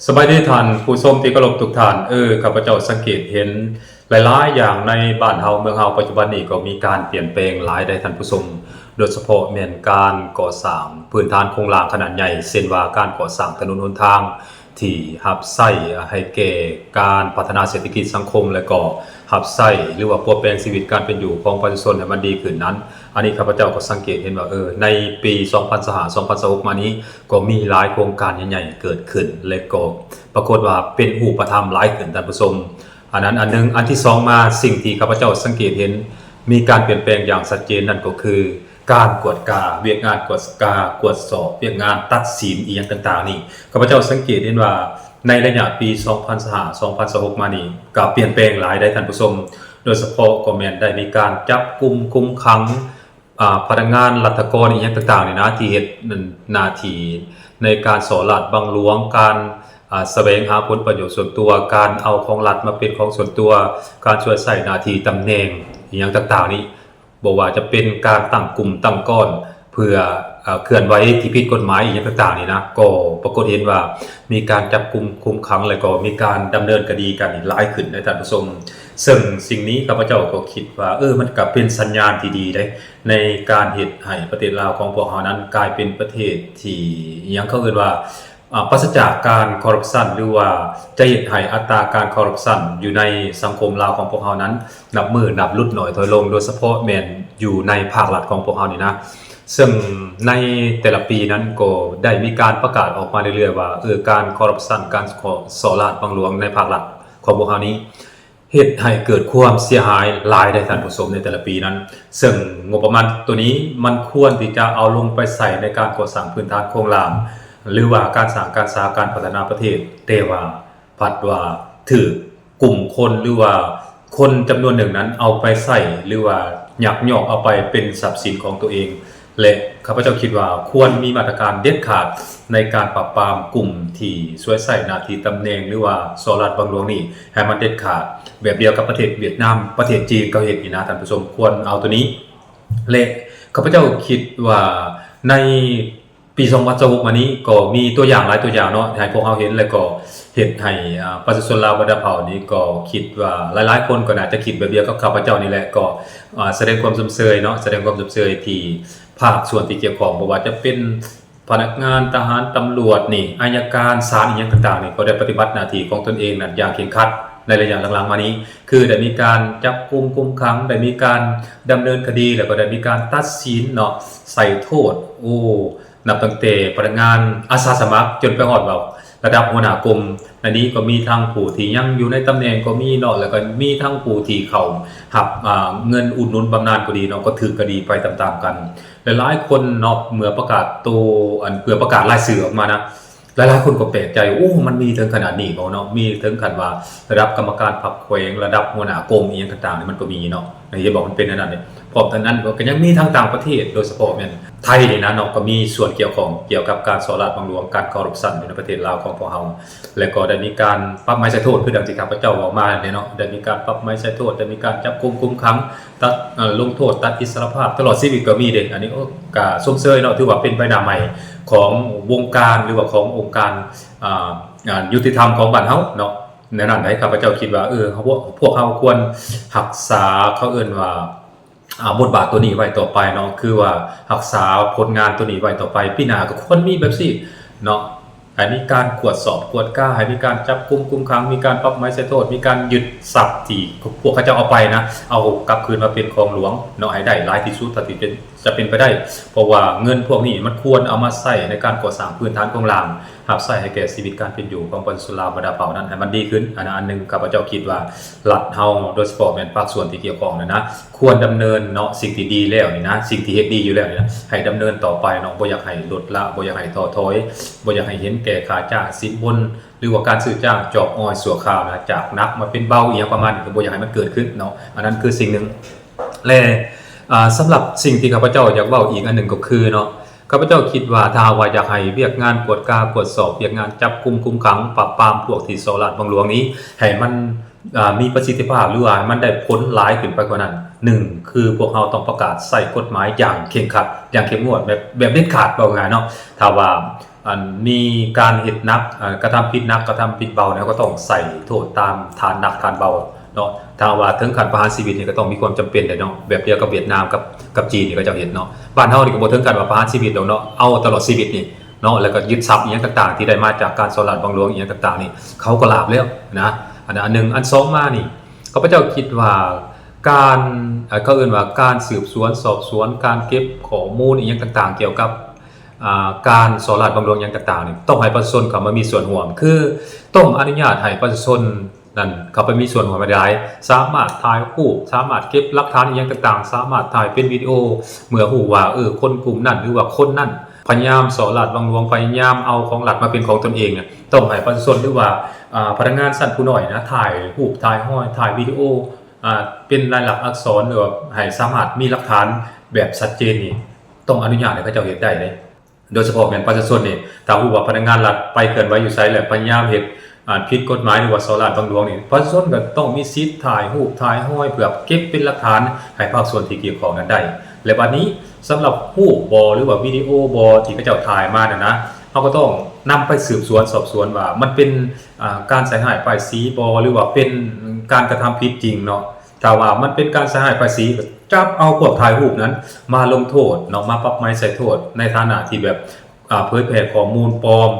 สบายดีท่านผู้ชมที่เคารพทุกท่านข้าพเจ้าสังเกตเห็นหลายๆอย่างในบ้านเฮาเมืองเฮาปัจจุบันนี้ก็มีการเปลี่ยนแปลงหลายได้ท่านผู้ชมโดยเฉพาะแม่นการก่อสร้างพื้นฐานโครงสร้างขนาดใหญ่เช่นว่าการก่อสร้างถนนหนทางที่รับใช้ให้แก่การพัฒนาเศรษฐกิจสังคมและก็รับใช้หรือว่าปรับแปลงชีวิตการเป็นอยู่ของประชาชนให้มันดีขึ้นนั้นอันนี้ข้าพเจ้าก็สังเกตเห็นว่าในปี2025-2026มานี้ก็มีหลายโครงการใหญ่ๆเกิดขึ้นและก็ปรากฏว่าเป็นรูปธรรมหลายขึ้นท่านผู้ชมอันนั้นอันนึงอันที่2มาสิ่งที่ข้าพเจ้าสังเกตเห็นมีการเปลี่ยนแปลงอย่างชัดเจนนั่นก็คือการกวดกาเวียกงานกวดกากวดสอบเวียกงานตัดสินอีหยังต่างๆนี่ข้าพเจ้าสังเกตเห็นว่าในระยะปี2025-2026มานี้ก็เปลี่ยนแปลงหลายได้ท่านผู้ชมโดยเฉพาะก็แม่นได้มีการจับกุมคุมขังพนักงานรัฐกรอีหยังต่างๆนี่นะที่เฮ็ดหน้าที่ในการสอราชบังหลวงการแสวงหาผลประโยชน์ส่วนตัวการเอาของรัฐมาเป็นของส่วนตัวการช่วยใช้หน้าที่ตำแหน่งอีหยังต่างๆนี่บ่ว่าจะเป็นการตั้งกลุ่มตั้งก้อนเพื่อเคลื่อนไหวที่ผิดกฎหมายอีหยังต่างๆนี่นะก็ปรากฏเห็นว่ามีการจับกุมคุมขังแล้วก็มีการดำเนินคดีกันหลายขึ้นในท่านผู้ชมซึ่งสิ่งนี้ข้าพเจ้าก็คิดว่ามันก็เป็นสัญญาณที่ดีได้ในการเฮ็ดให้ประเทศลาวของพวกเฮานั้นกลายเป็นประเทศที่อิหยังเขาเรียกว่าปราศจากการคอร์รัปชันหรือว่าจะเฮ็ดให้อัตราการคอร์รัปชันอยู่ในสังคมลาวของพวกเฮานั้นนับลดน้อยถอยลงโดยเฉพาะแม่นอยู่ในภาครัฐของพวกเฮานี่นะซึ่งในแต่ละปีนั้นก็ได้มีการประกาศออกมาเรื่อยๆว่าการคอร์รัปชันการสอราชบังหลวงในภาครัฐของพวกเฮานี้เฮ็ดให้เกิดความเสียหายหลายได้ท่านผู้ชมในแต่ละปีนั้นซึ่งงบประมาณตัวนี้มันควรที่จะเอาลงไปใส่ในการก่อสร้างพื้นฐานโครงสร้างหรือว่าการสร้างการสาการพัฒนาประเทศแต่ว่าผัดว่าถือกลุ่มคนหรือว่าคนจำนวนหนึ่งนั้นเอาไปใส่หรือว่ายักยอกเอาไปเป็นทรัพย์สินของตัวเองและข้าพเจ้าคิดว่าควรมีมาตรการเด็ดขาดในการปราบปรามกลุ่มที่ช่วยใช้หน้าที่ตำแหน่งหรือว่าสอราชบังหลวงนี่ให้มันเด็ดขาดแบบเดียวกับประเทศเวียดนามประเทศจีนเขาเฮ็ดนี่นะท่านผู้ชมควรเอาตัวนี้และข้าพเจ้าคิดว่าในปี2026มานี้ก็มีตัวอย่างหลายตัวอย่างเนาะให้พวกเราเห็นแล้วก็เฮ็ดให้ประชาชนลาวบรรดาเผ่านี้ก็คิดว่าหลายๆคนก็น่าจะคิดแบบเดียวกับข้าพเจ้านี่แหละก็แสดงความสมเชยเนาะแสดงความสมเชยที่ภาคส่วนที่เกี่ยวข้องบ่ว่าจะเป็นพนักงานทหารตำรวจนี่อัยการศาลอีหยังต่างๆนี่ก็ได้ปฏิบัติหน้าที่ของตนเองนั้นอย่างเคร่งครัดในระยะหลังๆมานี้คือได้มีการจับกุมคุมขังได้มีการดำเนินคดีแล้วก็ได้มีการตัดสินเนาะใส่โทษนับตั้งแต่พนักงานอาสาสมัครจนไปฮอดว่าระดับหัวหน้ากรมอันนี้ก็มีทั้งผู้ที่ยังอยู่ในตำแหน่งก็มีเนาะแล้วก็มีทั้งผู้ที่เขารับเงินอุดหนุนบำนาญก็ดีเนาะก็ถูกคดีไปตามๆกันหลายๆคนเนาะเมื่อประกาศเพื่อประกาศรายชื่อออกมานะหลายๆคนก็แปลกใจมันมีถึงขนาดนี้บ่เนาะมีถึงขั้นว่าระดับกรรมการพักแขวงระดับหัวหน้ากรมอีหยังต่างๆนี่มันก็มีเนาะอย่าบอกมันเป็นอันนั้นนี่พร้อมทั้งนั้นก็ยังมีทางต่างประเทศโดยเฉพาะแม่นไทยนี่นะเนาะก็มีส่วนเกี่ยวกับการสอราชบังหลวงการคอร์รัปชันอยู่ในประเทศลาวของพวกเฮาแล้วก็ได้มีการปรับไม้ใช้โทษคือดังที่ข้าพเจ้าเว้ามาเนี่ยเนาะได้มีการปรับไม้ใช้โทษได้มีการจับกุมคุมขังตัดลงโทษตัดอิสรภาพตลอดชีวิตก็มีเด้อันนี้ก็ชมเชยเนาะถือว่าเป็นไปหน้าใหม่ของวงการหรือว่าขององค์การยุติธรรมของบ้านเฮาเนาะในนั้นได้ข้าพเจ้าคิดว่าพวกเฮาควรรักษาเขาเอิ้นว่าบทบาทตัวนี้ไว้ต่อไปเนาะคือว่ารักษาผลงานตัวนี้ไว้ต่อไปปีหน้าก็ควรมีแบบนี้เนาะให้มีการกวดสอบกวดก้าให้มีการจับกุมคุมขังมีการปรับไม้ใช้โทษมีการยึดทรัพย์ที่พวกเขาจะเอาไปนะเอากลับคืนมาเป็นของหลวงเนาะให้ได้หลายที่สุดเท่าที่จะเป็นไปได้เพราะว่าเงินพวกนี้มันควรเอามาใช้ในการก่อสร้างพื้นฐานของลางรับใช้ให้แก่ชีวิตการเป็นอยู่ของประชาชนลาวบรรดาเผ่านั้นให้มันดีขึ้นอันนึงข้าพเจ้าคิดว่ารัฐเฮาโดยเฉพาะแม่นภาคส่วนที่เกี่ยวข้องนะควรดำเนินเนาะสิ่งที่ดีแล้วนี่นะสิ่งที่เฮ็ดดีอยู่แล้วนี่นะให้ดำเนินต่อไปเนาะบ่อยากให้ลดละบ่อยากให้ท้อถอยบ่อยากให้เห็นแก่ค่าจ้างสินบนหรือว่าการซื้อจ้างจอบอ้อยสัวข้าวนะจากหนักมาเป็นเบาอีหยังประมาณนี้ก็บ่อยากให้มันเกิดขึ้นเนาะอันนั้นคือสิ่งนึงและสำหรับสิ่งที่ข้าพเจ้าอยากเว้าอีกอันนึงก็คือเนาะข้าพเจ้าคิดว่าถ้าว่าอยากให้เวียกงานกวดกากวดสอบเวียกงานจับกุมคุมขังปราบปรามพวกที่สอราชบังหลวงนี้ให้มันมีประสิทธิภาพหรือว่ามันได้ผลหลายขึ้นไปกว่านั้น1คือพวกเราต้องประกาศใส่กฎหมายอย่างเคร่งครัดอย่างเข้มงวดแบบเด็ดขาดว่าง่ายเนาะถ้าว่า มีการเฮ็ดหนักกระทำผิดหนักกระทำผิดเบาเนี่ยก็ต้องใส่โทษตามฐานหนักฐานเบาเนาะถ้าว่าถึงขั้นประหารชีวิตนี่ก็ต้องมีความจำเป็นเนาะแบบเดียวกับเวียดนามกับจีนนี่ก็จะเห็นเนาะบ้านเฮานี่ก็บ่ถึงขั้นว่าประหารชีวิตดอกเนาะเอาตลอดชีวิตนี่เนาะแล้วก็ยึดทรัพย์อีหยังต่างๆที่ได้มาจากการสลัดบังหลวงอีหยังต่างๆนี่เขาก็ลาบแล้วนะอันนึงอัน2มานี่ข้าพเจ้าคิดว่าการเขาเอิ้นว่าการสืบสวนสอบสวนการเก็บข้อมูลอีหยังต่างๆเกี่ยวกับการสลัดบังหลวงอีหยังต่างๆนี่ต้องให้ประชาชนเข้ามามีส่วนร่วมคือต้องอนุญาตให้ประชาชนนั่นเขาไปมีส่วนร่วมได้สามารถถ่ายรูปสามารถเก็บหลักฐานอีหยังต่างๆสามารถถ่ายเป็นวิดีโอเมื่อฮู้ว่าคนกลุ่มนั้นหรือว่าคนนั้นพยายามสลัดบังหลวงพยายามเอาของรัฐมาเป็นของตนเองเนี่ยต้องให้ประชาชนหรือว่าพนักงานชั้นผู้น้อยนะถ่ายรูปถ่ายห้อยถ่ายวิดีโอเป็นลายลักษณ์อักษรหรือว่าให้สามารถมีหลักฐานแบบชัดเจนนี่ต้องอนุญาตให้เขาเจ้าเฮ็ดได้เลยโดยเฉพาะแม่นประชาชนนี่ถ้าฮู้ว่าพนักงานรัฐไปเคลื่อนไหวอยู่ไสแล้วพยายามเฮ็ดผิดกฎหมายหรือว่าสลัดบังหลวงนี่ประชาชนก็ต้องมีสิทธิ์ถ่ายรูปถ่ายห้อยเพื่อเก็บเป็นหลักฐานให้ภาคส่วนที่เกี่ยวข้องนั้นได้และบัดนี้สำหรับรูปบ่หรือว่าวิดีโอบ่ที่เขาเจ้าถ่ายมานะเราก็ต้องนำไปสืบสวนสอบสวนว่ามันเป็นการใส่ร้ายป้ายสีบ่หรือว่าเป็นการกระทำผิดจริงเนาะถ้าว่ามันเป็นการใส่ร้ายป้ายสีก็จับเอาพวกถ่ายรูปนั้นมาลงโทษเนาะมาปรับไม้ใส่โทษในฐานะที่แบบเผยแพร่ข้อมูลปลอม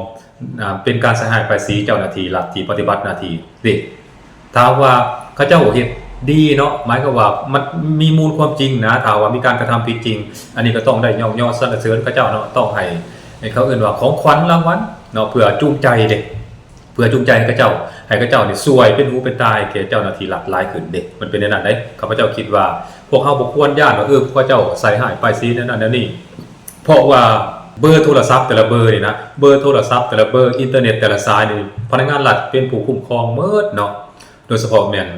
เป็นการใส่ร้ายป้ายสีเจ้าหน้าที่รัฐที่ปฏิบัติหน้าที่ดิถ้าว่าเขาเจ้าเฮ็ดดีเนาะหมายก็ว่ามันมีมูลความจริงนะถ้าว่ามีการกระทำผิดจริงอันนี้ก็ต้องได้ย่อสรรเสริญเขาเจ้าเนาะต้องให้เขาเอิ้นว่าของขวัญรางวัลเนาะเพื่อจูงใจเด็กเพื่อจูงใจให้เขาเจ้านี่สวยเป็นหูเป็นตาแก่เจ้าหน้าที่รัฐหลายขึ้นเด็กมันเป็นในนั้นได้ข้าพเจ้าคิดว่าพวกเฮาบ่ควรย้านว่าพวกเจ้าใส่ร้ายป้ายสีนั่นนั่นนี่เพราะว่าเบอร์โทรศัพท์แต่ละเบอร์นี่นะเบอร์โทรศัพท์แต่ละเบอร์อินเทอร์เน็ตแต่ละสายนี่พนักงานรัฐเป็นผู้คุ้มครองหมดเนาะโดยเฉพาะแม่น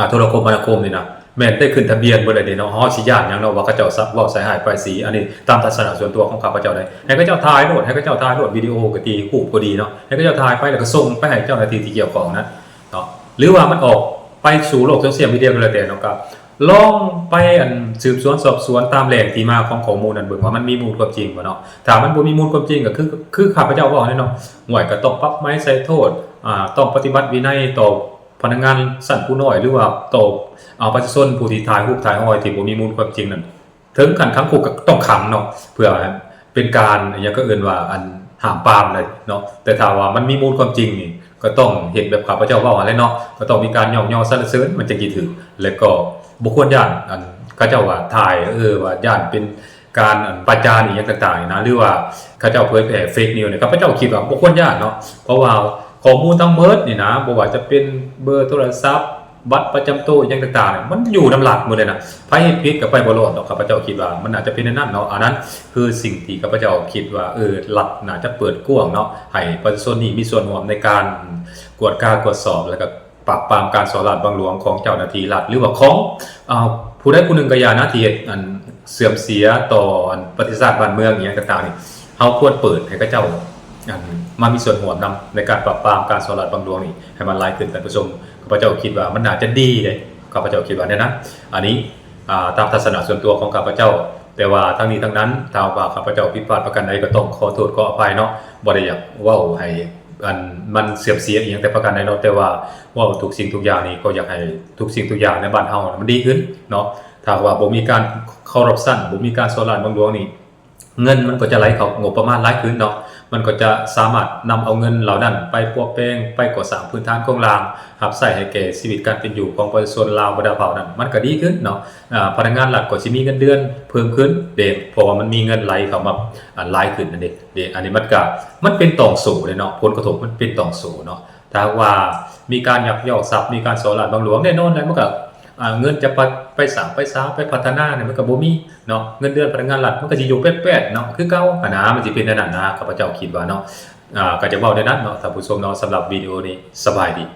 โทรคมนาคมนี่นะแม่นได้ขึ้นทะเบียนบ่ได้เนาะเฮาสิย้านหยังเนาะว่าเขาเจ้าซักเว้าใส่ร้ายป้ายสีอันนี้ตามทัศนะส่วนตัวของข้าพเจ้าได้ให้เขาเจ้าถ่ายโลดให้เขาเจ้าถ่ายโลดวิดีโอก็ดีรูปก็ดีเนาะให้เขาเจ้าถ่ายไปแล้วก็ส่งไปให้เจ้าหน้าที่ที่เกี่ยวข้องนะเนาะหรือว่ามันออกไปสู่โลกโซเชียลมีเดียก็แล้วแต่เนาะครับลองไปสืบสวนสอบสวนตามแหล่งที่มาของข้อมูลนั้นเบิ่งว่ามันมีมูลความจริงบ่เนาะถ้ามันบ่มีมูลความจริงก็คือข้าพเจ้าเว้าเนาะห่วยก็ต้องปรับไม้ใส่โทษต้องปฏิบัติวินัยต่อพนักงานชั้นผู้น้อยหรือว่าต่อประชาชนผู้ที่ถ่ายรูปถ่ายห้อยที่บ่มีมูลความจริงนั่นถึงขั้นขังคุกก็ต้องขังเนาะเพื่อเป็นการอย่างก็เอิ้นว่าห้ามปรามเลยเนาะแต่ถ้าว่ามันมีมูลความจริงนี่ก็ต้องเฮ็ดแบบข้าพเจ้าเว้าหั่นแหละเนาะก็ต้องมีการย่อสรรเสริญมันจะกี่ถึงแล้วก็บ่ควรย้านเขาเจ้าว่าถ่ายว่าย้านเป็นการประจานอีหยังต่างๆนะหรือว่าเขาเจ้าเผยแพร่เฟคนิวส์เนี่ยข้าพเจ้าคิดว่าบ่ควรย้านเนาะเพราะว่าข้อมูลทั้งหมดนี่นะบ่ว่าจะเป็นเบอร์โทรศัพท์บัตรประจำตัวอย่างต่างๆเนี่ยมันอยู่นำหลักหมดเลยนะไผเฮ็ดผิดก็ไปบ่รอดดอกข้าพเจ้าคิดว่ามันน่าจะเป็นนั่นเนาะอันนั้นคือสิ่งที่ข้าพเจ้าคิดว่ารัฐน่าจะเปิดกว้างเนาะให้ประชาชนนี่มีส่วนร่วมในการกวดสอบแล้วก็ปราบปรามการสลัดบังหลวงของเจ้าหน้าที่รัฐหรือว่าของผู้ใดผู้หนึ่งก็อย่านะที่เฮ็ดเสื่อมเสียต่อประวัติศาสตร์บ้านเมืองอีหยังต่างๆนี่เฮาควรเปิดให้เขาเจ้ามามีส่วนร่วมนำในการปราบปรามการสลัดบังหลวงนี่ให้มันหลายขึ้นท่านผู้ชมข้าพเจ้าคิดว่ามันน่าจะดีเด้ข้าพเจ้าคิดว่าเนี่ยนะอันนี้ตามทัศนะส่วนตัวของข้าพเจ้าแต่ว่าทั้งนี้ทั้งนั้นถ้าว่าข้าพเจ้าผิดพลาดประการใดก็ต้องขอโทษขออภัยเนาะบ่ได้อยากเว้าให้มันเสื่อมเสียอีหยังแต่ประการใดเนาะแต่ว่าเว้าทุกสิ่งทุกอย่างนี่ก็อยากให้ทุกสิ่งทุกอย่างในบ้านเฮามันดีขึ้นเนาะถ้าว่าบ่มีการคอร์รัปชันบ่มีการสลัดบังหลวงนี่เงินมันก็จะไหลเข้างบประมาณหลายขึ้นเนาะมันก็จะสามารถนำเอาเงินเหล่านั้นไปปวกแปลงไปก่อสร้างพื้นฐานโครงสร้างรับใช้ให้แก่ชีวิตการเป็นอยู่ของประชาชนลาวบ่ดาเผานั้นมันก็ดีขึ้นเนาะพนักงานรัฐก็สิมีเงินเดือนเพิ่มขึ้นเด้เพราะว่ามันมีเงินไหลเข้ามาหลายขึ้นนั่นเด้อันนี้มันเป็นตองโสเลยเนาะผลกระทบมันเป็นตองโสเนาะถ้าว่ามีการยักยอกทรัพย์มีการสลัดบังหลวงแน่นอนแล้วมันก็เงินจะไปสร้างไปสร้างไปพัฒนาเนี่ยมันก็บ่มีเนาะเงินเดือนพนักงานรัฐมันก็สิอยู่แป๊ดๆเนาะคือเก่านะมันสิเป็นนั่นน่ะนะข้าพเจ้าคิดว่าเนาะก็จะเว้าได้นั้นเนาะท่านผู้ชมเนาะสำหรับวิดีโอนี้สบายดี